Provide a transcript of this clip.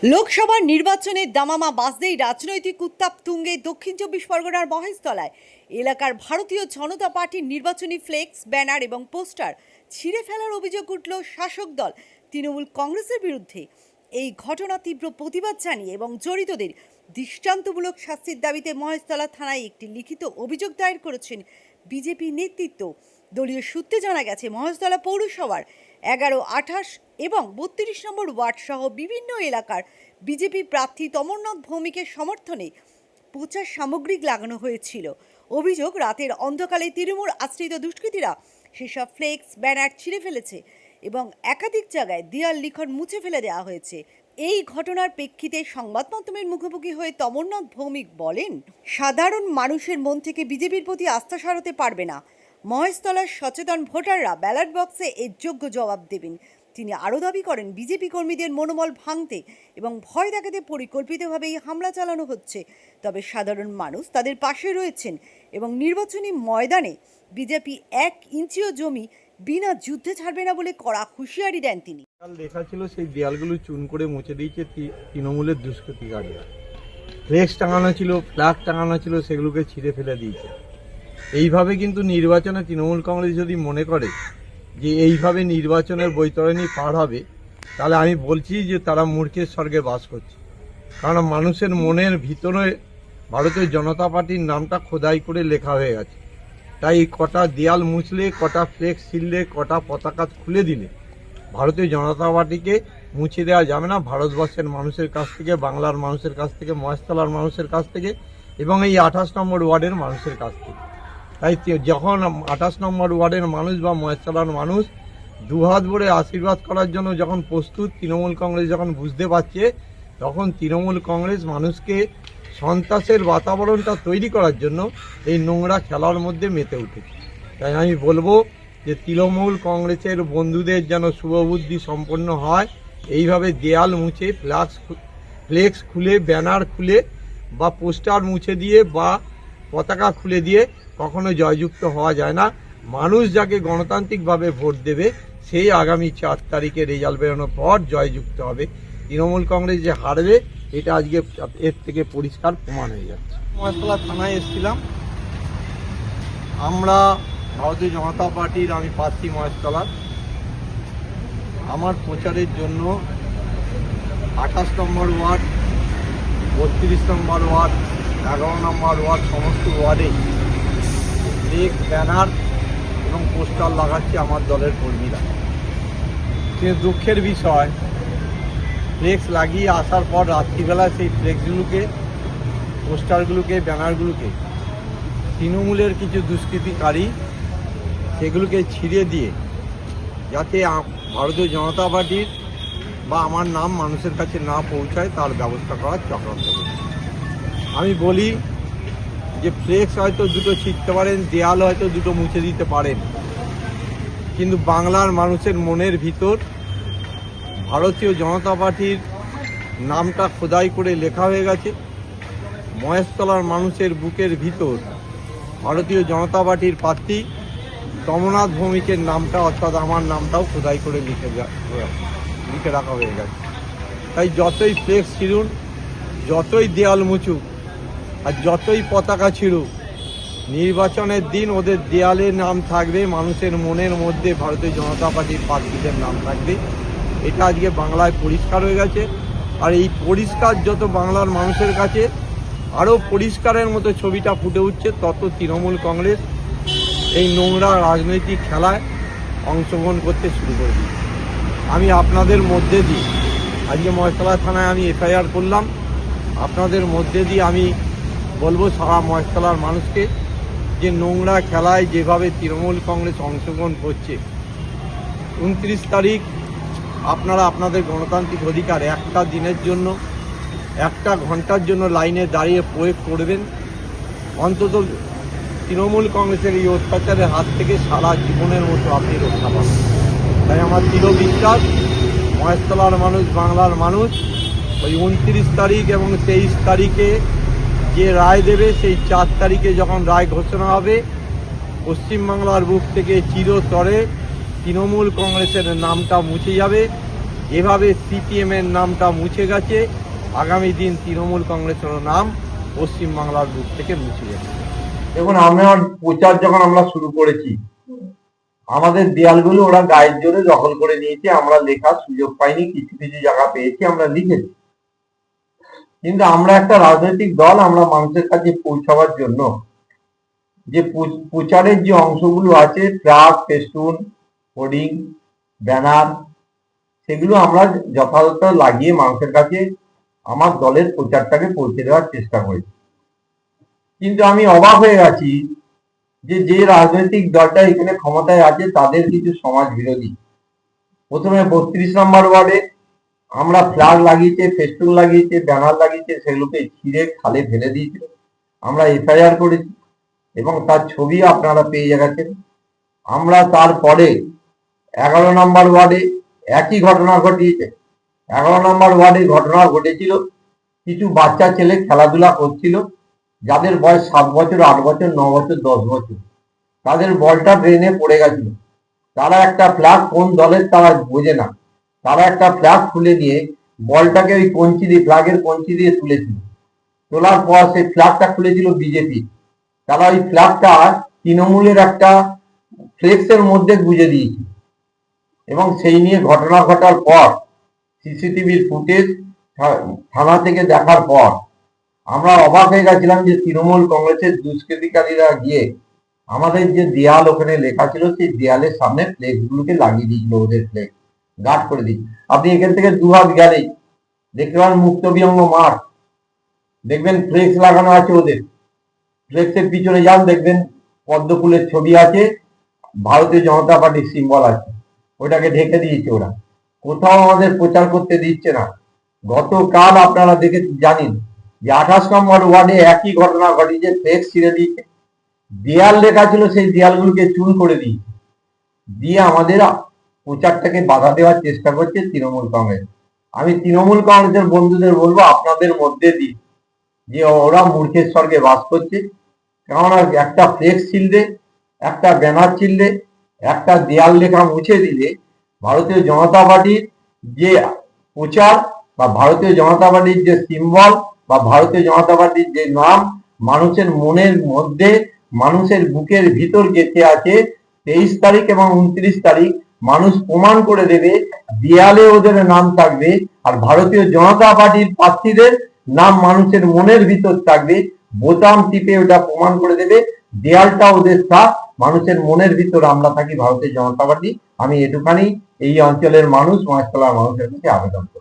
লোকসভার নির্বাচনে দামামা বাজতেই রাজনৈতিক উত্তাপ তুঙ্গে দক্ষিণ চব্বিশ পরগনার মহেশতলায় এলাকার ভারতীয় জনতা পার্টির নির্বাচনী ফ্লেক্স, ব্যানার এবং পোস্টার ছিঁড়ে ফেলার অভিযোগ উঠল শাসক দল তৃণমূল কংগ্রেসের বিরুদ্ধে। এই ঘটনা তীব্র প্রতিবাদ জানিয়ে এবং জড়িতদের দৃষ্টান্তমূলক শাস্তির দাবিতে মহেশতলা থানায় একটি লিখিত অভিযোগ দায়ের করেছেন বিজেপি নেতৃত্ব। দলীয় সূত্রে জানা গেছে, মহেশতলা পৌরসভার 11, 28 এবং 32 নম্বর ওয়ার্ড সহ বিভিন্ন এলাকার বিজেপি প্রার্থী তমরনাথ ভৌমিকের সমর্থনে প্রচার সামগ্রী লাগানো হয়েছিল। অভিযোগ, রাতের অন্ধকারে তৃণমূল আশ্রিত দুষ্কৃতীরা সেসব ফ্লেক্স, ব্যানার ছিঁড়ে ফেলেছে এবং একাধিক জায়গায় দেয়াল লিখন মুছে ফেলে দেওয়া হয়েছে। এই ঘটনার প্রেক্ষিতে সংবাদ মাধ্যমের মুখোমুখি হয়ে তমরনাথ ভৌমিক বলেন, সাধারণ মানুষের মন থেকে বিজেপির প্রতি আস্থা সরাতে পারবে না। মহেশতলার সচেতন ভোটাররা ব্যালট বক্সে এর যোগ্য জবাব দেবেন। তিনি আরও দাবি করেন, বিজেপি কর্মীদের মনোবল ভাঙতে এবং ভয় দেখাতে পরিকল্পিতভাবে এই হামলা চালানো হচ্ছে। তবে সাধারণ মানুষ তাদের পাশে রয়েছেন এবং নির্বাচনী ময়দানে বিজেপি 1 ইঞ্চিও জমি বিনা যুদ্ধে ছাড়বে না বলে কড়া হুঁশিয়ারি দেন তিনি। লেখা ছিল সেই দেয়ালগুলো চুন করে মুছে দিয়েছে তৃণমূলের দুষ্কৃতিকারীরা। ফ্লেক্স টাঙানো ছিল, ফ্ল্যাগ টাঙানো ছিল, সেগুলোকে ছিঁড়ে ফেলে দিয়েছে। এইভাবে কিন্তু নির্বাচনে তৃণমূল কংগ্রেস যদি মনে করে যে এইভাবে নির্বাচনের বৈতরণী পার হবে, তাহলে আমি বলছি যে তারা মূর্খের স্বর্গে বাস করছে। কারণ মানুষের মনের ভিতরে ভারতীয় জনতা পার্টির নামটা খোদাই করে লেখা হয়ে গেছে। তাই কটা দেয়াল মুছলে, কটা ফ্লেক্স ছিঁড়লে, কটা পতাকা খুলে দিলে ভারতীয় জনতা পার্টিকে মুছে দেওয়া যাবে না ভারতবর্ষের মানুষের কাছ থেকে, বাংলার মানুষের কাছ থেকে, মহেশতলার মানুষের কাছ থেকে এবং এই 28 নম্বর ওয়ার্ডের মানুষের কাছ থেকে। তাই যখন 28 নম্বর ওয়ার্ডের মানুষ বা মহেশতলার মানুষ দুহাত ভরে আশীর্বাদ করার জন্য যখন প্রস্তুত, তৃণমূল কংগ্রেস যখন বুঝতে পারছে, তখন তৃণমূল কংগ্রেস মানুষকে সন্ত্রাসের বাতাবরণটা তৈরি করার জন্য এই নোংরা খেলার মধ্যে মেতে উঠেছে। তাই আমি বলবো যে তৃণমূল কংগ্রেসের বন্ধুদের যেন শুভবুদ্ধি সম্পন্ন হয়, এইভাবে দেয়াল মুছে, ফ্লেক্স খুলে, ব্যানার খুলে বা পোস্টার মুছে দিয়ে বা পতাকা খুলে দিয়ে কখনো জয়যুক্ত হওয়া যায় না। মানুষ যাকে গণতান্ত্রিকভাবে ভোট দেবে সেই আগামী 4 তারিখে রেজাল্ট বেরোনোর পর জয়যুক্ত হবে। তৃণমূল কংগ্রেস যে হারবে এটা আজকে এর থেকে পরিষ্কার প্রমাণ হয়ে যাচ্ছে। মহেশতলা থানায় এসেছিলাম আমরা, ভারতীয় জনতা পার্টির, আমি প্রার্থী মহেশতলার। আমার প্রচারের জন্য 28 নম্বর ওয়ার্ড, 32 নম্বর ওয়ার্ড, 11 নম্বর ওয়ার্ড, সমস্ত ওয়ার্ডে ফ্লেক্স, ব্যানার এবং পোস্টার লাগাচ্ছে আমার দলের কর্মীরা। কিন্তু দুঃখের বিষয়, ফ্লেক্স লাগিয়ে আসার পর রাত্রিবেলায় সেই ফ্লেক্সগুলোকে, পোস্টারগুলোকে, ব্যানারগুলোকে তৃণমূলের কিছু দুষ্কৃতিকারী সেগুলোকে ছিঁড়ে দিয়ে যাতে ভারতীয় জনতা পার্টির বা আমার নাম মানুষের কাছে না পৌঁছায় তার ব্যবস্থা করার চক্রান্ত করছে। আমি বলি যে ফ্লেক্স হয়তো দুটো ছিঁড়তে পারেন, দেয়াল হয়তো দুটো মুছে দিতে পারেন, কিন্তু বাংলার মানুষের মনের ভিতর ভারতীয় জনতা পার্টির নামটা খোদাই করে লেখা হয়ে গেছে। মহেশতলার মানুষের বুকের ভিতর ভারতীয় জনতা পার্টির প্রার্থী তমরনাথ ভৌমিকের নামটা, অর্থাৎ আমার নামটাও খোদাই করে লিখে রাখা হয়ে গেছে। তাই যতই ফ্লেক্স ছিঁড়ুন, যতই দেয়াল মুছুক আর যতই পতাকা ছিঁড়ুক, নির্বাচনের দিন ওদের দেয়ালে নাম থাকবে, মানুষের মনের মধ্যে ভারতীয় জনতা পার্টির প্রার্থীদের নাম থাকবে। এটা আজকে বাংলায় পরিষ্কার হয়ে গেছে। আর এই পরিষ্কার যত বাংলার মানুষের কাছে আরও পরিষ্কারের মতো ছবিটা ফুটে উঠছে, তত তৃণমূল কংগ্রেস এই নোংরা রাজনৈতিক খেলায় অংশগ্রহণ করতে শুরু করে দিয়েছে। আমি আপনাদের মধ্যে দিয়ে আজকে মহেশতলা থানায় আমি এফআইআর করলাম। আপনাদের মধ্যে দিয়ে আমি বলবো সারা মহেশতলার মানুষকে যে নোংরা খেলায় যেভাবে তৃণমূল কংগ্রেস অংশগ্রহণ করছে, 29 তারিখ আপনারা আপনাদের গণতান্ত্রিক অধিকার একটা দিনের জন্য, একটা ঘন্টার জন্য লাইনে দাঁড়িয়ে প্রয়োগ করবেন। অন্তত তৃণমূল কংগ্রেসের এই অত্যাচারের হাত থেকে সারা জীবনের মতো আপনি রক্ষা পাবেন। তাই আমার দৃঢ় বিশ্বাস, মহেশতলার মানুষ, বাংলার মানুষ ওই 29 তারিখ এবং 23 তারিখে যে রায় দেবে, সেই 4 তারিখে যখন রায় ঘোষণা হবে, পশ্চিমবাংলার বুক থেকে চিরতরে তৃণমূল কংগ্রেসের নামটা মুছে যাবে এভাবে সিপিএম এর নামটা মুছে গেছে, আগামী দিন তৃণমূল কংগ্রেসের নাম পশ্চিমবাংলার বুক থেকে মুছে যাবে। দেখুন, আমার প্রচার যখন আমরা শুরু করেছি, আমাদের দেয়ালগুলো ওরা গায়ের জোরে দখল করে নিয়েছে। আমরা লেখার সুযোগ পাইনি, কিছু কিছু জায়গা পেয়েছি, আমরা লিখেছি। কিন্তু আমরা একটা রাজনৈতিক দল, আমরা মানুষের কাছে পৌঁছাবার জন্য যে প্রচারের যে অংশগুলো আছে, ফ্ল্যাগ, ফেস্টুন, হোর্ডিং, ব্যানার, সেগুলো আমরা যথাযথ লাগিয়ে মানুষের কাছে আমার দলের প্রচারটাকে পৌঁছে দেওয়ার চেষ্টা করেছি। কিন্তু আমি অবাক হয়ে গেছি যে রাজনৈতিক দলটা এখানে ক্ষমতায় আছে তাদের কিছু সমাজ বিরোধী। প্রথমে 32 নম্বর ওয়ার্ডে আমরা ফ্ল্যাগ লাগিয়েছে, ফেস্টুন লাগিয়েছে, ব্যানার লাগিয়েছে, সেগুলোকে ছিঁড়ে খালে ফেলে দিয়েছিল। আমরা এফআইআর করেছি এবং তার ছবি আপনারা পেয়ে গেছেন। আমরা তারপরে 11 নম্বর ওয়ার্ডে একই ঘটনা ঘটিয়েছে। 11 নম্বর ওয়ার্ডে ঘটনা ঘটেছিল, কিছু বাচ্চা ছেলে খেলাধুলা করছিল, যাদের বয়স 7 বছর, 8 বছর, 9 বছর, 10 বছর। তাদের বলটা ড্রেনে পড়ে গেছিল। তারা একটা ফ্ল্যাগ, কোন দলের তারা বোঝে না, তারা একটা ফ্ল্যাগ খুলে নিয়ে বলটাকে ওই কঞ্চি দিয়ে, ফ্ল্যাগের কঞ্চি দিয়ে তুলেছিল। তোলার পর সেই ফ্ল্যাগটা খুলেছিল বিজেপি। তারা ওই ফ্ল্যাগটা তৃণমূলের একটা ফ্লেক্সের মধ্যে গুঁজে দিয়েছিল এবং সেই নিয়ে ঘটনা ঘটার পর সিসিটিভির ফুটেজ থানা থেকে দেখার পর আমরা অবাক হয়ে গেছিলাম যে তৃণমূল কংগ্রেসের দুষ্কৃতিকারীরা গিয়ে আমাদের যে দেয়াল ওখানে লেখা ছিল, সেই দেয়ালের সামনে ফ্লেক্স গুলোকে লাগিয়ে দিয়েছিল, ওদের ফ্লেক্স গার্ড করে দিয়েছিল। আপনি এখান থেকে 2 হাত গেলেই দেখতে পাবেন মুক্ত বিহঙ্গ মাঠ, দেখবেন ফ্লেক্স লাগানো আছে ওদের। ফ্লেক্সের পিছনে যান, দেখবেন পদ্মফুলের ছবি আছে, ভারতীয় জনতা পার্টির সিম্বল আছে, ওটাকে ঢেকে দিয়েছে ওরা। কোথাও আমাদের প্রচার করতে দিচ্ছে না। গতকাল আপনারা দেখে জানেন যে 28 নম্বর ওয়ার্ডে একই ঘটনা ঘটিয়েছে, ফ্লেক্স ছিঁড়ে দিয়েছে, দেয়াল লেখা ছিল সেই দেয়ালগুলোকে চুন করে দিয়েছে, দিয়ে আমাদের প্রচারটাকে বাধা দেওয়ার চেষ্টা করছে তৃণমূল কংগ্রেস। আমি তৃণমূল কংগ্রেসের বন্ধুদের বলবো, আপনাদের মধ্যে দিয়ে যে ওরা মূর্খের স্বর্গে বাস করছে। কেননা একটা ফ্লেক্স ছিললে, একটা ব্যানার ছিললে, একটা দেয়াল লেখা মুছে দিলে ভারতীয় জনতা পার্টির যে প্রচার বা ভারতীয় জনতা পার্টির যে সিম্বল বা ভারতীয় জনতা পার্টির যে নাম মানুষের মনের মধ্যে, মানুষের বুকের ভিতর গেঁথে আছে, 23 তারিখ এবং 29 তারিখ মানুষ প্রমাণ করে দেবে। দেয়ালে ওদের নাম থাকবে আর ভারতীয় জনতা পার্টির প্রার্থীদের নাম মানুষের মনের ভিতর থাকবে। বোতাম টিপে ওটা প্রমাণ করে দেবে, দেয়ালটা ওদের থাক, মানুষের মনের ভিতর আমরা থাকি ভারতীয় জনতা পার্টি। আমি এটুখানি এই অঞ্চলের মানুষ, মহেশতলার মানুষের কাছে আবেদন করি।